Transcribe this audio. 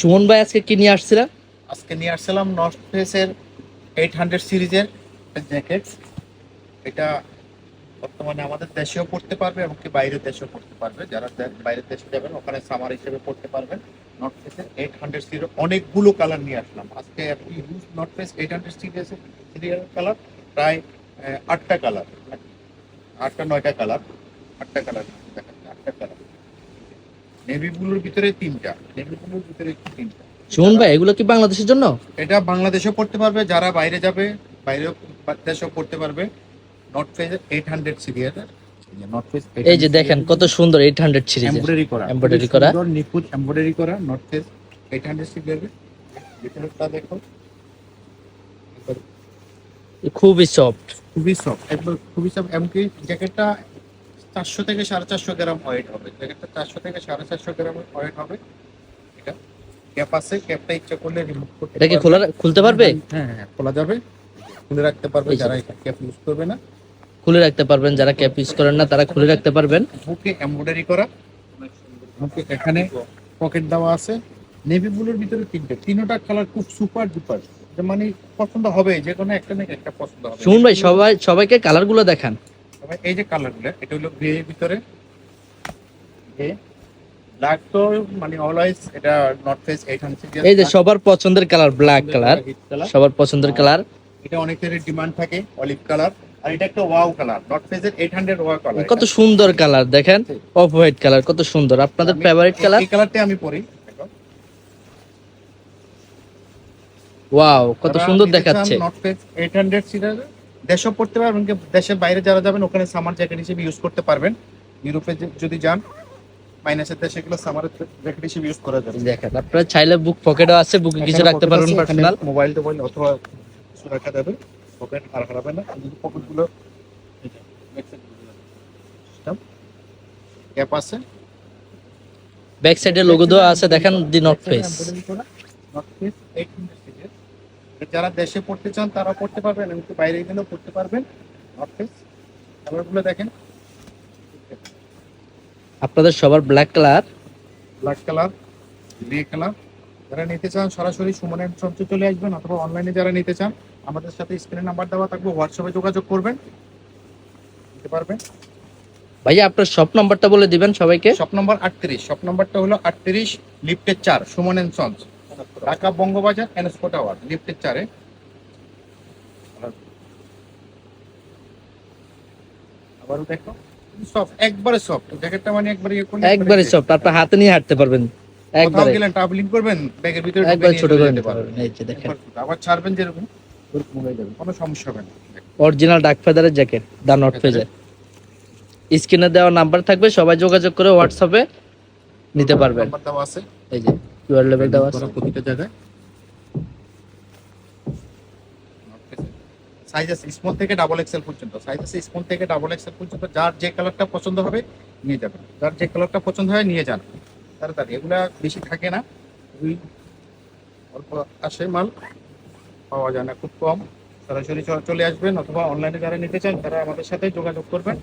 সুমন ভাই আজকে কি নিয়ে আসছিলেন? আজকে নিয়ে আসছিলাম নর্থ ফেসের 800 সিরিজের জ্যাকেট। এটা বর্তমানে আমাদের দেশেও পড়তে পারবে এবং কি বাইরের দেশেও পড়তে পারবে। যারা বাইরের দেশে যাবেন ওখানে সামার হিসেবে পড়তে পারবেন। নর্থ ফেসের 800 সিরিজ অনেকগুলো কালার নিয়ে আসলাম আজকে। ইউজ নর্থ ফেস 800 সিরিজের কালার প্রায় 8টা কালার, 8টা 9টা কালার, 8টা কালার দেখাচ্ছে, 8টা কালার। নেভি ব্লুর ভিতরে 3টা, নেভি ব্লুর ভিতরে 3টা। সুমন ভাই এগুলো কি বাংলাদেশের জন্য? এটা বাংলাদেশেও পড়তে পারবে, যারা বাইরে যাবে বাইরেও দেশেও পড়তে পারবে। North Face 800 series, north face এই যে দেখেন কত সুন্দর 800 সিরিজের এমব্রয়ডারি করা, এমব্রয়ডারি করা, সুন্দর নিখুঁত এমব্রয়ডারি করা নর্থ ফেস 800 সিরিজের। ভিতরটা দেখো, খুবই সফট। খুবই সফট, একদম খুবই সফট। এমনকি জ্যাকেটটা 400 থেকে 450 গ্রাম ওয়েট হবে। জ্যাকেটটা 400 থেকে 450 গ্রাম ওয়েট হবে। এটা ক্যাপ আছে, ক্যাপটা ইচ্ছা করলে রিমুভ করতে এটা কি পারবে। খুলতে পারবে? হ্যাঁ হ্যাঁ, খোলা যাবে, খুলে রাখতে পারবে। এই যে যারা ক্যাপ ইউজ করবে না খুলে রাখতে পারবেন, যারা ক্যাপ ইউজ করেন না তারা খুলে রাখতে পারবেন। বুকে এমব্রয়ডারি করা, বুকে এখানে পকেট দেওয়া আছে। নেভি ব্লুর ভিতরে 3টা কালার খুব সুপার ডুপার, মানে পছন্দ হবে, যে কোনো একটা না একটা পছন্দ হবে। সুমন ভাই সবাইকে কালার গুলো দেখান। তবে এই যে কালারগুলো, এটা হলো গ্রে এর ভিতরে, গ্রে ব্ল্যাক তো মানে অলওয়েজ এটা নর্থ ফেস 800। এই যে সবার পছন্দের কালার ব্ল্যাক কালার, সবার পছন্দের কালার। এটা অনেকের ডিমান্ড থাকে অলিভ কালার, আর এটা একটা ওয়াও কালার, নর্থ ফেসের 800 ওয়াও কালার। কত সুন্দর কালার দেখেন, অফ হোয়াইট কালার, কত সুন্দর আপনাদের ফেভারিট কালার। এই কালারটা আমি পরি। ওয়াও, কত সুন্দর দেখাচ্ছে। নর্থ ফেস 800 সিরিজ দেশও পড়তে পারবেন, দেশের বাইরে যারা যাবেন ওখানে সামার জ্যাকেট হিসেবে ইউজ করতে পারবেন। ইউরোপে যদি যান মাইনাসের দেশে এগুলো সামার জ্যাকেট হিসেবে ইউজ করা যাবে। দেখেন আপনারা চাইলে বুক পকেটও আছে, বুকে কিছু রাখতে পারবেন পার্সোনাল। মোবাইল টোবাইল অথবা কিছু রাখা যাবে, পকেট আর হারাবে না। যদি পকেটগুলো ক্যাপ আছে, ব্যাক সাইডে লোগো দেওয়া আছে, দেখেন the North Face. North Face 800 series. যারা দেশে পড়তে চান তারা পড়তে পারবেন, এমনকি বাইরে গেলেও পড়তে পারবেন। নর্থ ফেস কালারগুলো দেখেন, আপনাদের সবার black colour, black colour, grey colour. যারা নিতে চান সরাসরি সুমনের সবচেয়ে চলে আসবেন, অথবা অনলাইনে যারা নিতে চান আমাদের সাথে স্ক্রিনে নাম্বার দেওয়া থাকবে, হোয়াটসঅ্যাপে যোগাযোগ করবেন, নিতে পারবেন। ভাইয়া আপনার শপ নাম্বারটা বলে দিবেন সবাইকে। শপ নম্বর 38, শপ নম্বরটা হলো 38 লিফটের 4, সুমন এন্ড সন্স, ঢাকা বঙ্গবাজার এনএসপো টাওয়ার, লিফটের 4-এ। আবারও দেখো, সফট, একবারে সফট জ্যাকেটটা, মানে একবারে একবারে সফট, আপনার হাতে নিয়ে হাঁটতে পারবেন। কোথাও একবারে গেলেন ট্রাভেলিং করবেন, ব্যাগের ভিতরে ঢুকে একবার নিয়ে ছোট চলে করে যেতে নিতে পারবেন। পারবেন। এই যে দেখেন আবার ছাড়বেন যেরকম ওরকম হয়ে যাবে, কোনো সমস্যা হবে না। অরিজিনাল ডাক ফেদারের জ্যাকেট, দা নর্থ ফেজের। স্ক্রিনে দেওয়া নাম্বার থাকবে, সবাই যোগাযোগ করে হোয়াটসঅ্যাপে নিতে পারবেন। নাম্বার দেওয়া আছে, এই যে কিউআর লেভেল দেওয়া আছে প্রতিটা জায়গায়। সাইজ আছে স্মল থেকে ডাবল এক্সেল পর্যন্ত, সাইজ আছে স্মল থেকে ডাবল এক্সেল পর্যন্ত। যার যে কালারটা পছন্দ হবে নিয়ে যাবেন, যার যে কালারটা পছন্দ হয় নিয়ে যান তাড়াতাড়ি। এগুলা বেশি থাকে না, খুবই অল্প আসে মাল, পাওয়া যায় না, খুব কম। সরাসরি চলে আসবেন, অথবা অনলাইনে যারা নিতে চান তারা আমাদের সাথে যোগাযোগ করবেন।